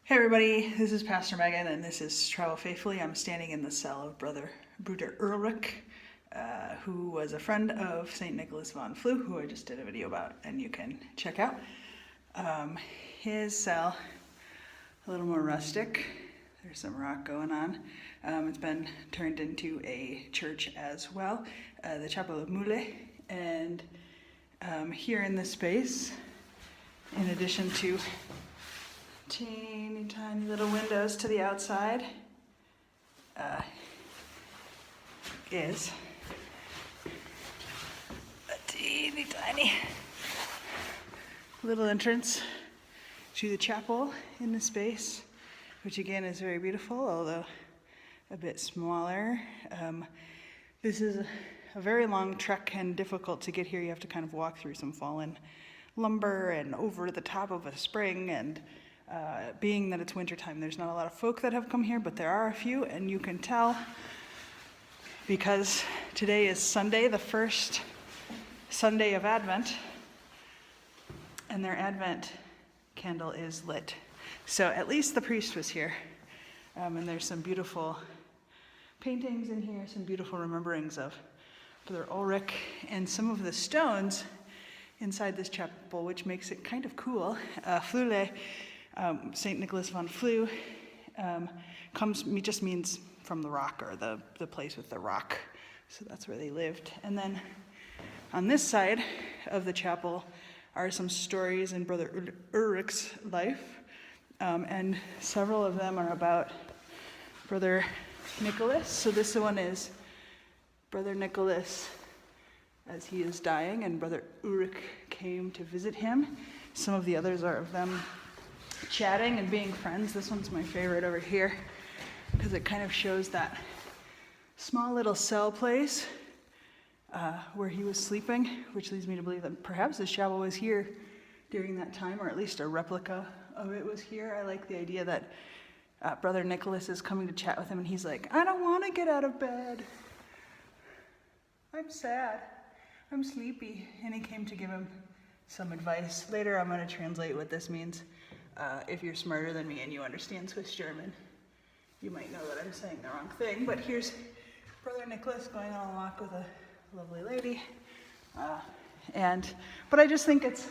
Hey everybody, this is Pastor Megan and this is Travel Faithfully. I'm standing in the cell of Bruder Urlrich, who was a friend of St. Nicholas von Flue, who I just did a video about and you can check out. His cell, a little more rustic. There's some rock going on. It's been turned into a church as well, the Chapel of Mule. And here in this space, in addition to teeny tiny little windows to the outside, is a teeny tiny little entrance to the chapel in the space, which again is very beautiful, although a bit smaller. This is a very long trek and difficult to get here. You have to kind of walk through some fallen lumber and over the top of a spring, and being that it's wintertime, there's not a lot of folk that have come here, but there are a few, and you can tell because today is Sunday, the first Sunday of Advent, and their Advent candle is lit. So at least the priest was here, and there's some beautiful paintings in here, some beautiful rememberings of Bruder Urlrich, and some of the stones inside this chapel, which makes it kind of cool. Flule, St. Nicholas von Flue, just means from the rock, or the place with the rock. So that's where they lived. And then on this side of the chapel are some stories in Bruder Urlich's life, and several of them are about Brother Nicholas. So this one is Brother Nicholas as he is dying, and Bruder Urlrich came to visit him. Some of the others are of them chatting and being friends. This one's my favorite over here because it kind of shows that small little cell place where he was sleeping, which leads me to believe that perhaps this chapel was here during that time, or at least a replica of it was here. I like the idea that Brother Nicholas is coming to chat with him, and he's like, I don't want to get out of bed. I'm sad. I'm sleepy. And he came to give him some advice. Later I'm going to translate what this means. If you're smarter than me and you understand Swiss German, you might know that I'm saying the wrong thing. But here's Brother Nicholas going on a walk with a lovely lady. But I just think it's,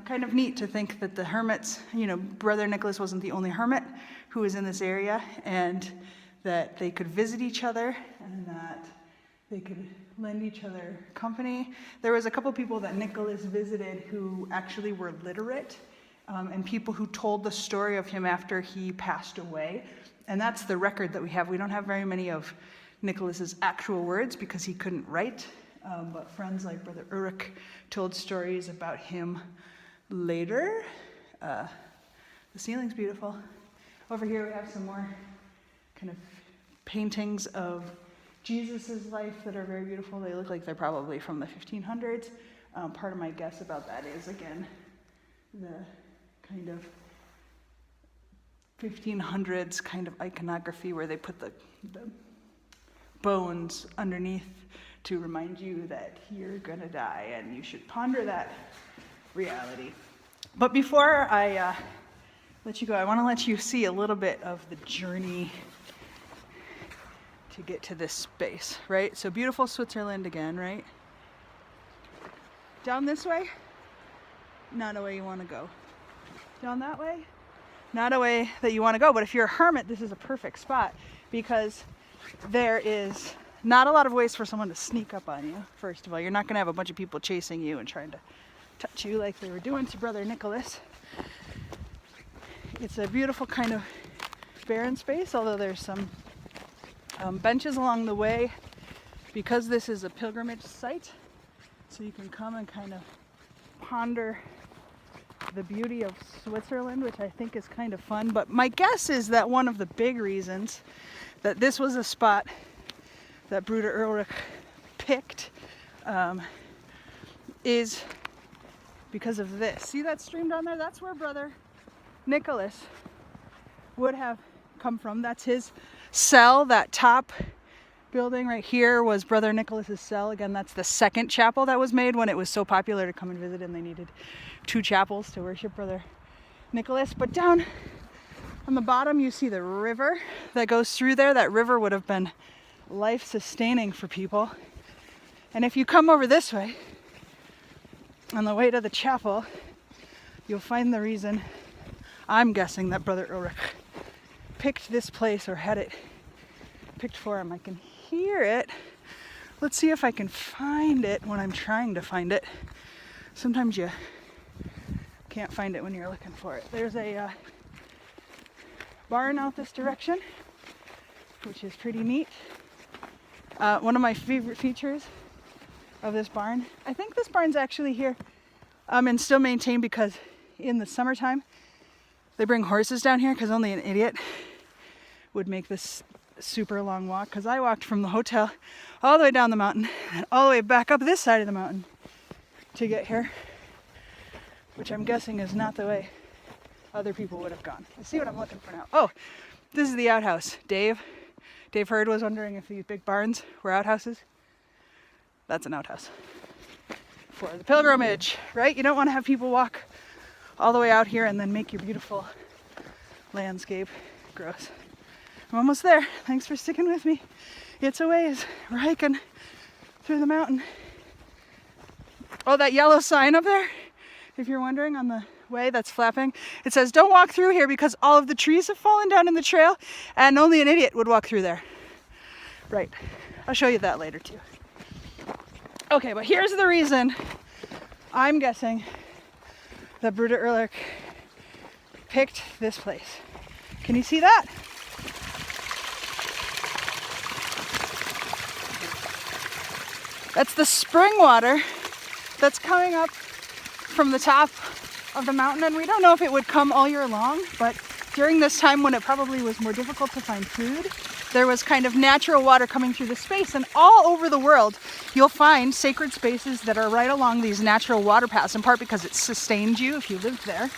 kind of neat to think that the hermits, Brother Nicholas wasn't the only hermit who was in this area, and that they could visit each other, and that they could lend each other company. There was a couple people that Nicholas visited who actually were literate, and people who told the story of him after he passed away. And that's the record that we have. We don't have very many of Nicholas's actual words because he couldn't write, but friends like Brother Urlrich told stories about him later. The ceiling's beautiful. Over here we have some more kind of paintings of Jesus' life that are very beautiful. They look like they're probably from the 1500s. Part of my guess about that is, again, the kind of 1500s kind of iconography where they put the bones underneath to remind you that you're gonna die and you should ponder that reality. But before I let you go, I want to let you see a little bit of the journey to get to this space, right? So beautiful Switzerland again, right? Down this way, not a way you want to go. Down that way, not a way that you want to go. But if you're a hermit, this is a perfect spot because there is not a lot of ways for someone to sneak up on you. First of all, you're not going to have a bunch of people chasing you and trying to touch you like they were doing to Brother Nicholas. It's a beautiful kind of barren space, although there's some benches along the way because this is a pilgrimage site. So you can come and kind of ponder the beauty of Switzerland, which I think is kind of fun. But my guess is that one of the big reasons that this was a spot that Bruder Urlrich picked is because of this. See that stream down there? That's where Brother Nicholas would have come from. That's his cell. That top building right here was Brother Nicholas's cell. Again, that's the second chapel that was made when it was so popular to come and visit, and they needed two chapels to worship Brother Nicholas. But down On the bottom you see the river that goes through there. That river would have been life-sustaining for people. And if you come over this way, on the way to the chapel, you'll find the reason, I'm guessing, that Bruder Urlrich picked this place or had it picked for him. I can hear it. Let's see if I can find it when I'm trying to find it. Sometimes you can't find it when you're looking for it. There's a barn out this direction, which is pretty neat. One of my favorite features of this barn, I think this barn's actually here and still maintained because in the summertime they bring horses down here because only an idiot would make this super long walk, because I walked from the hotel all the way down the mountain and all the way back up this side of the mountain to get here, which I'm guessing is not the way other people would have gone. Let's see what I'm looking for now. Oh, this is the outhouse. Dave Hurd was wondering if these big barns were outhouses. That's an outhouse for the pilgrimage, right? You don't want to have people walk all the way out here and then make your beautiful landscape gross. I'm almost there. Thanks for sticking with me. It's a ways. We're hiking through the mountain. Oh, that yellow sign up there, if you're wondering, on the way that's flapping, it says don't walk through here because all of the trees have fallen down in the trail and only an idiot would walk through there. Right. I'll show you that later too. Okay, but here's the reason I'm guessing that Bruder Urlrich picked this place. Can you see that? That's the spring water that's coming up from the top of the mountain, and we don't know if it would come all year long, but during this time when it probably was more difficult to find food, there was kind of natural water coming through the space. And all over the world you'll find sacred spaces that are right along these natural water paths, in part because it sustained you if you lived there,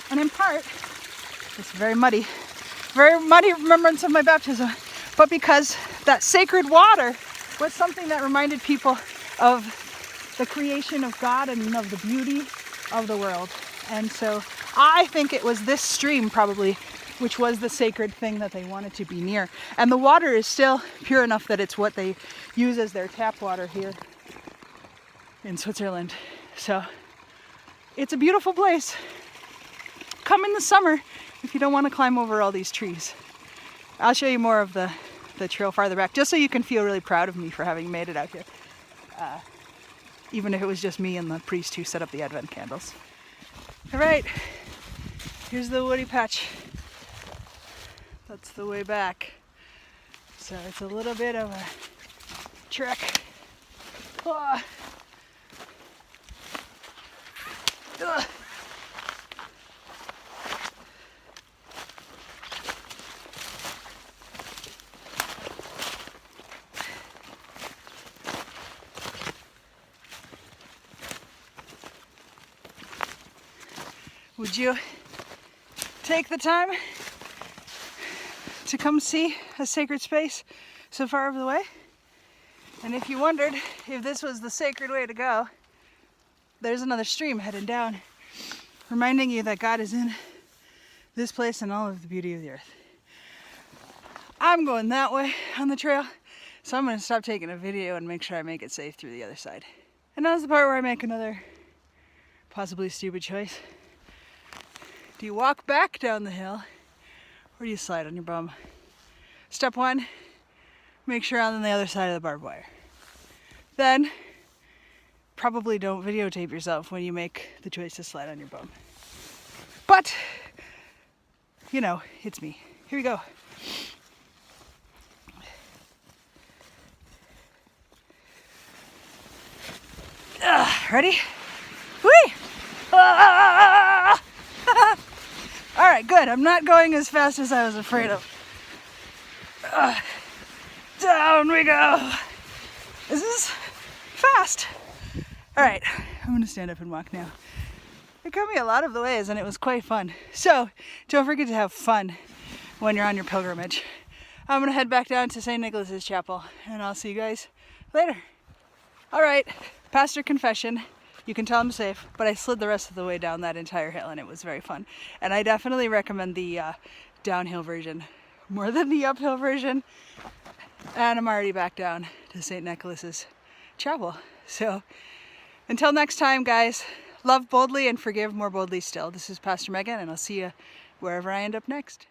and in part, it's very muddy remembrance of my baptism, but because that sacred water was something that reminded people of the creation of God and of the beauty of the world. And so I think it was this stream probably which was the sacred thing that they wanted to be near. And the water is still pure enough that it's what they use as their tap water here in Switzerland. So it's a beautiful place. Come in the summer if you don't want to climb over all these trees. I'll show you more of the trail farther back, just so you can feel really proud of me for having made it out here. Even if it was just me and the priest who set up the Advent candles. All right, here's the woody patch. That's the way back. So it's a little bit of a trek. Ah. Ugh. Would you take the time to come see a sacred space so far over the way? And if you wondered if this was the sacred way to go, there's another stream headed down, reminding you that God is in this place and all of the beauty of the earth. I'm going that way on the trail, so I'm going to stop taking a video and make sure I make it safe through the other side. And now's the part where I make another possibly stupid choice. Do you walk back down the hill, or do you slide on your bum? Step one, make sure I'm on the other side of the barbed wire. Then, probably don't videotape yourself when you make the choice to slide on your bum. But, you know, it's me. Here we go. Ready? Whee! All right, good. I'm not going as fast as I was afraid of. Down we go. This is fast. All right, I'm gonna stand up and walk now. It got me a lot of the ways and it was quite fun. So don't forget to have fun when you're on your pilgrimage. I'm gonna head back down to St. Nicholas's Chapel and I'll see you guys later. All right, pastor confession. You can tell I'm safe, but I slid the rest of the way down that entire hill and it was very fun. And I definitely recommend the downhill version more than the uphill version. And I'm already back down to St. Nicholas's Chapel. So until next time, guys, love boldly and forgive more boldly still. This is Pastor Megan, and I'll see you wherever I end up next.